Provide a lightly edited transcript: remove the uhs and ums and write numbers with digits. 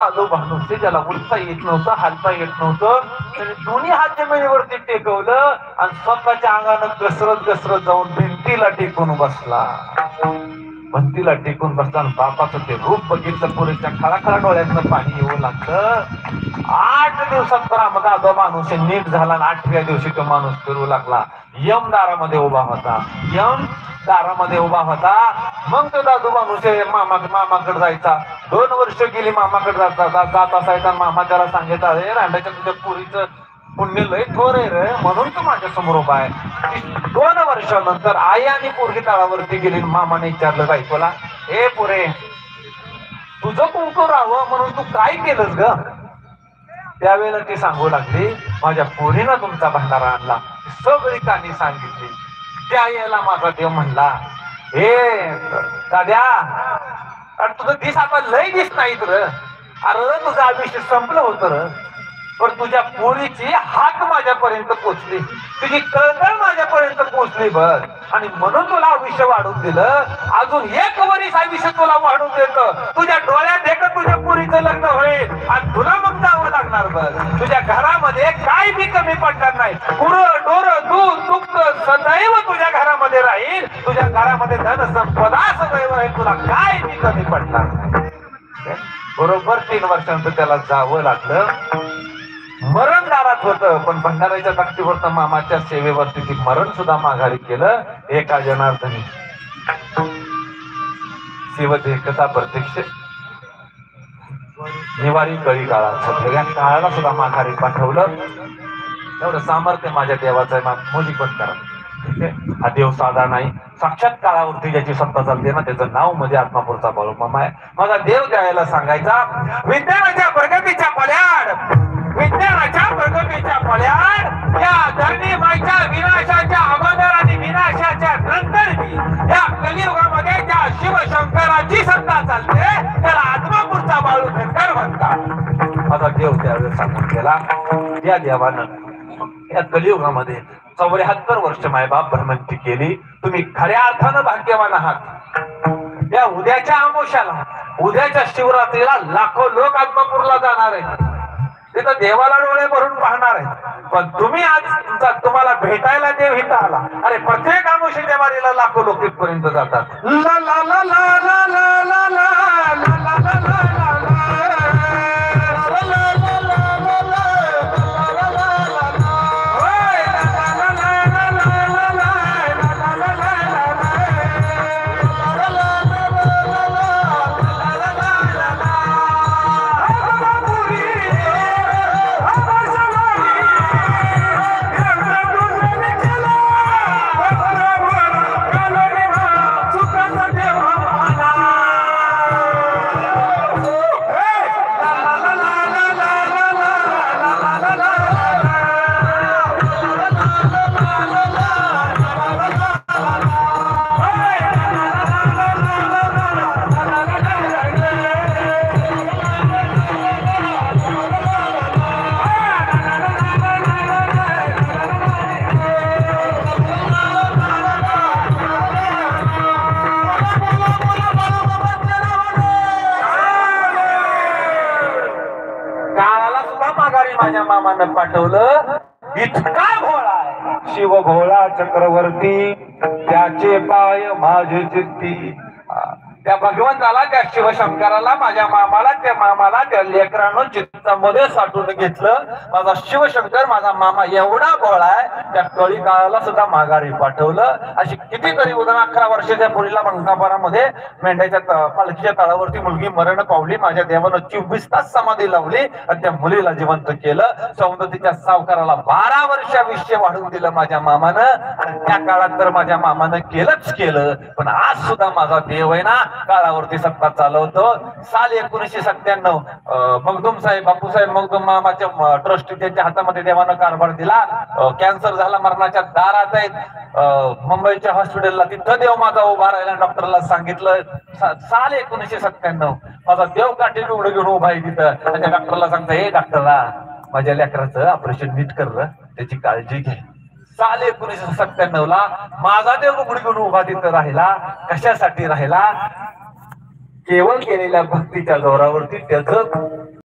आलो भानुसे, ज्याला उठता येत नव्हतं, हालता येत नव्हतं, त्याने दोन्ही हात जमिनीवरती टेकवलं आणि स्वतःच्या अंगानं घसरत घसरत जाऊन भिंतीला टेकून बसला. भिंतीला टेकून बसला आणि बापाचं ते रूप बघितलं. पुरेच्या खळाखळा डोळ्यातनं पाणी येऊ लागलं. 8 दिवसात तर तो माणूस नीट झाला आणि 8व्या दिवशी तो माणूस फिरू लागला. यम दारामध्ये उभा होता. यम दारामध्ये उभा होता. मग तो दादू माणूस मामाकडे जायचा. 2 वर्ष गेली मामाकडे जात असायचा. मामा त्याला सांगितलं, अरे रांडाच्या तुझ्या पुरीचं पुण्य लय थोर आहे रे, म्हणून तू माझ्या समोर उभा आहे. 2 वर्षानंतर आई आणि पोरगी तळावरती गेली. मामाने विचारलं बायकोला, ए पोरे, तुझं कुंकू राहावं म्हणून तू काय केलंस ग? त्यावेळेला ती सांगू लागली, माझ्या पोरीनं तुमचा भंडारा आणला. सगळी कहाणी सांगितली. त्या यायला माझा देव म्हणला, हे दाद्या, अरे तुझं दिस आता लय दिस नाहीत र. अरे तुझं आयुष्य संपलं होतं र, पण तुझ्या पोरीची हात माझ्यापर्यंत पोचली, तुझी कळकळ माझ्यापर्यंत पोचली बघ, आणि म्हणून तुला आयुष्य वाढून दिलं. अजून 1 वर्ष आयुष्य तुला वाढून देतं. तुझ्या डोळ्यात देखत तुझ्या पोरीचं लग्न होईल आणि तुला मग जावं लागणार बघ. तुझ्या घरामध्ये काय बी कमी पडणार नाही. गुरं डोरं दूध दुग्ध सदैव तुझ्या घरामध्ये राहील. तुझ्या घरामध्ये धन संपदा सदैव राहील. तुला काय बी कमी पडणार नाही. बरोबर 3 वर्षानंतर त्याला जावं लागलं. मरण दारात होतं, पण भंडाऱ्याच्या तख्तीवरती मामाच्या सेवेवरती ती मरण सुद्धा माघारी केलं. एका जनार्दनी सेवत एकता प्रत्यक्ष निवारी कळी काळात सगळ्या काळाला सुद्धा माघारी पाठवलं. एवढं सामर्थ्य माझ्या देवाचं आहे. मोदी पण करा. हा देव साधा नाही. साक्षात काळावरती ज्याची सत्ता चालते ना, त्याचं नाव म्हणजे आत्मापूरचा बाळूमामा आहे. माझा देव त्यावेळेला सांगायचा, विज्ञानाच्या प्रगतीच्या पल्याड, विज्ञानाच्या प्रगतीच्या पल्याड, या धरणी माईच्या विनाशाच्या अगोदर आणि विनाशाच्या नंतर या कलियुगामध्ये ज्या शिवशंकराची सत्ता चालते त्याला आत्मापूरचा बाळूशंकर म्हणतात. माझा देव त्यावेळेस सांगून गेला. या देवानं या कलियुगामध्ये 74 वर्ष मायबाप भ्रमंती केली. तुम्ही खऱ्या अर्थानं भाग्यवान आहात. या उद्याच्या आमोशाला, उद्याच्या शिवरात्रीला लाखो लोक आत्मापूरला जाणार आहेत. तिथं देवाला डोळे भरून पाहणार आहेत. पण तुम्ही आज तुम्हाला भेटायला देव इथं आला. अरे प्रत्येक आमोशी देवारीला लाखो लोक तिथपर्यंत जातात. ला ला ला ला ला ला ला ला ला ला ला. माझ्या मामानं पाठवलं. इतका भोळा आहे शिव भोळा चक्रवर्ती, त्याचे पाय माझे चित्ती. त्या भगवंताला, त्या शिवशंकराला, माझ्या मामाला, त्या मामाला, त्या लेकरानं चित्तामध्ये साठवून घेतलं. माझा शिवशंकर, माझा मामा एवढा भोळा आहे, त्या कळी काळाला सुद्धा माघारी पाठवलं. अशी कितीतरी उदाहरण. 11 वर्षाच्या मुलीला मंगापुरामध्ये मेंढ्याच्या पालखीच्या तळावरती मुलगी मरण पावली. माझ्या देवानं 24 तास समाधी लावली आणि त्या मुलीला जिवंत केलं. सौंदतीच्या सावकाराला 12 वर्ष आयुष्य वाढवून दिलं माझ्या मामानं. आणि त्या काळात तर माझ्या मामानं केलंच केलं. पण आज सुद्धा माझा देव आहे ना, काळावरती सत्ता चालवतो. साल 1997 मगदूम साहेब, बापूसाहेब मगदूम मामाच्या ट्रस्टी त्यांच्या हातामध्ये देवानं कारभार दिला. कॅन्सर झाला, मरणाच्या दारात आहेत मुंबईच्या हॉस्पिटलला. तिथं देव माझा उभा राहिला. डॉक्टरला सांगितलं, साल 1997 माझा देव काठी उघड घेऊन उभा आहे तिथं. त्या डॉक्टरला सांगता, हे डॉक्टरला माझ्या लेकराचं ऑपरेशन नीट कर, त्याची काळजी घे. साल 1997 माझा देव उघड घेऊन उभा तिथं राहिला. कशासाठी राहिला? केवळ केलेल्या भक्तीच्या जोरावरती त्याचं